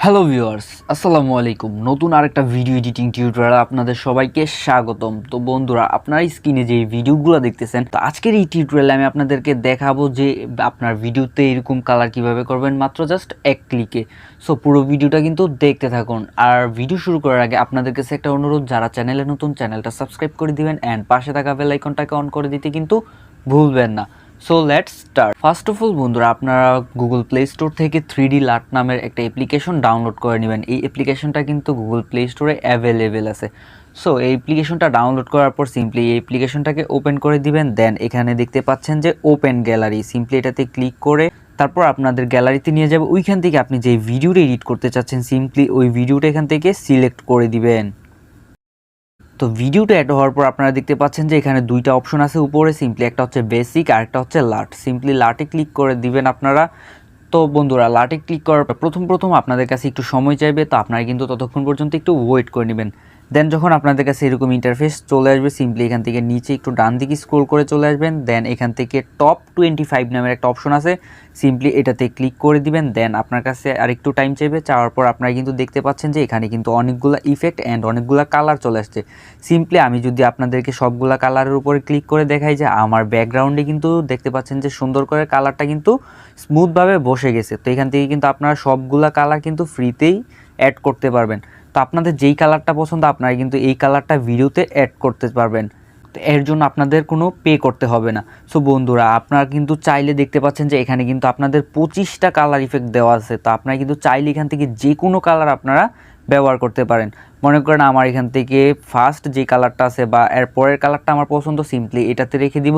Hello viewers, আসসালামু আলাইকুম। নতুন আরেকটা ভিডিও এডিটিং টিউটোরিয়ালে আপনাদের সবাইকে স্বাগতম। তো বন্ধুরা, আপনারা স্ক্রিনে যে ভিডিওগুলো দেখতেছেন, তো আজকের এই টিউটোরিয়ালে আমি আপনাদেরকে দেখাবো যে আপনার ভিডিওতে এরকম কালার কিভাবে করবেন মাত্র জাস্ট এক ক্লিকে। সো পুরো ভিডিওটা কিন্তু দেখতে থাকুন। আর ভিডিও শুরু করার আগে আপনাদের কাছে একটা অনুরোধ, যারা চ্যানেলে নতুন, চ্যানেলটা সাবস্ক্রাইব করে দিবেন অ্যান্ড পাশে থাকা বেল আইকনটাকে অন করে দিতে কিন্তু ভুলবেন না। So let's start. First of all বন্ধুরা, আপনারা গুগল প্লে স্টোর থেকে 3D লাট নামের একটা অ্যাপ্লিকেশন ডাউনলোড করে নেবেন। এই অ্যাপ্লিকেশনটা কিন্তু গুগল প্লে স্টোরে অ্যাভেলেবেল আছে। সো এই অ্যাপ্লিকেশনটা ডাউনলোড করার পর সিম্পলি এই অ্যাপ্লিকেশনটাকে ওপেন করে দিবেন। দেন এখানে দেখতে পাচ্ছেন যে ওপেন গ্যালারি, সিম্পলি এটাতে ক্লিক করে তারপর আপনাদের গ্যালারিতে নিয়ে যাবে। ওইখান থেকে আপনি যে ভিডিওটা এডিট করতে চাচ্ছেন, সিম্পলি ওই ভিডিওটা এখান থেকে সিলেক্ট করে দিবেন। তো ভিডিওটা অ্যাড হওয়ার পর আপনারা দেখতে পাচ্ছেন যে এখানে দুইটা অপশন আছে উপরে, সিম্পলি একটা হচ্ছে বেসিক আর একটা হচ্ছে লাট। সিম্পলি লাটে ক্লিক করে দিবেন আপনারা। তো বন্ধুরা, লাটে ক্লিক করার পর প্রথম আপনাদের কাছে একটু সময় চাইবে, তো আপনারা কিন্তু ততক্ষণ পর্যন্ত একটু ওয়েট করে নেবেন। দেন যখন আপনাদের কাছে এরকম ইন্টারফেস চলে আসবে, সিম্পলি এখান থেকে নিচে একটু ডান দিকে স্ক্রল করে চলে আসবেন। দেন এখান থেকে টপ 25 নামের একটা অপশন আছে, সিম্পলি এটাতে ক্লিক করে দিবেন। দেন আপনার কাছে আর একটু টাইম চাইবে, চাওয়ার পর আপনারা কিন্তু দেখতে পাচ্ছেন যে এখানে কিন্তু অনেকগুলো ইফেক্ট অ্যান্ড অনেকগুলো কালার চলে আসছে। সিম্পলি আমি যদি আপনাদেরকে সবগুলা কালারের উপরে ক্লিক করে দেখাই, যে আমার ব্যাকগ্রাউন্ডে কিন্তু দেখতে পাচ্ছেন যে সুন্দর করে কালারটা কিন্তু স্মুথভাবে বসে গেছে। তো এখান থেকে কিন্তু আপনারা সবগুলা কালার কিন্তু ফ্রিতেই অ্যাড করতে পারবেন। তো আপনাদের যেই কালারটা পছন্দ আপনারা কিন্তু এই কালারটা ভিডিওতে অ্যাড করতে পারবেন। তো এর জন্য আপনাদের কোনো পে করতে হবে না। সো বন্ধুরা, আপনারা কিন্তু চাইলে দেখতে পাচ্ছেন যে এখানে কিন্তু আপনাদের 25টা কালার ইফেক্ট দেওয়া আছে। তো আপনারা কিন্তু চাইলে এখান থেকে যে কোনো কালার আপনারা ব্যবহার করতে পারেন। মনে করেন আমার এখান থেকে ফার্স্ট যে কালারটা আছে বা এর পরের কালারটা আমার পছন্দ, সিম্পলি এটাতে রেখে দিব।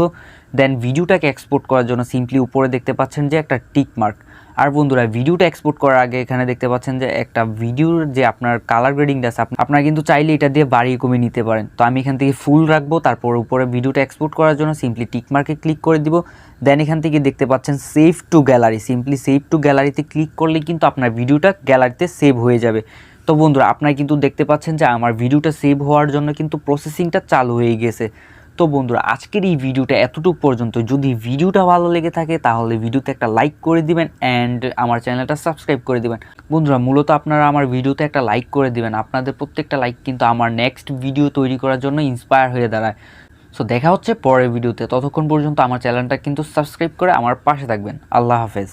দেন ভিডিওটাকে এক্সপোর্ট করার জন্য সিম্পলি উপরে দেখতে পাচ্ছেন যে একটা টিক মার্ক। আর বন্ধুরা, ভিডিওটা এক্সপোর্ট করার আগে এখানে দেখতে পাচ্ছেন যে একটা ভিডিওর যে আপনার কালার গ্রেডিংটা আছে, আপনারা কিন্তু চাইলে এটা দিয়ে বাড়িয়ে কমিয়ে নিতে পারেন। তো আমি এখান থেকে ফুল রাখবো। তারপর উপরে ভিডিওটা এক্সপোর্ট করার জন্য সিম্পলি টিক মার্কে ক্লিক করে দিব। দেন এখান থেকে দেখতে পাচ্ছেন save two gallery, simply save two গ্যালারিতে ক্লিক করলে কিন্তু আপনার ভিডিওটা গ্যালারিতে সেভ হয়ে যাবে। তো বন্ধুরা, আপনারা কিন্তু দেখতে পাচ্ছেন যে আমার ভিডিওটা সেভ হওয়ার জন্য কিন্তু প্রসেসিংটা চালু হয়ে গেছে। তো বন্ধুরা, আজকের এই ভিডিওটা এতটুকু পর্যন্ত। যদি ভিডিওটা ভালো লেগে থাকে তাহলে ভিডিওতে একটা লাইক করে দিবেন অ্যান্ড আমার চ্যানেলটা সাবস্ক্রাইব করে দিবেন। বন্ধুরা, মূলত আপনারা আমার ভিডিওতে একটা লাইক করে দিবেন। আপনাদের প্রত্যেকটা লাইক কিন্তু আমার নেক্সট ভিডিও তৈরি করার জন্য ইন্সপায়ার হয়ে দাঁড়ায়। সো দেখা হচ্ছে পরের ভিডিওতে। ততক্ষণ পর্যন্ত আমার চ্যানেলটা কিন্তু সাবস্ক্রাইব করে আমার পাশে থাকবেন। আল্লাহ হাফেজ।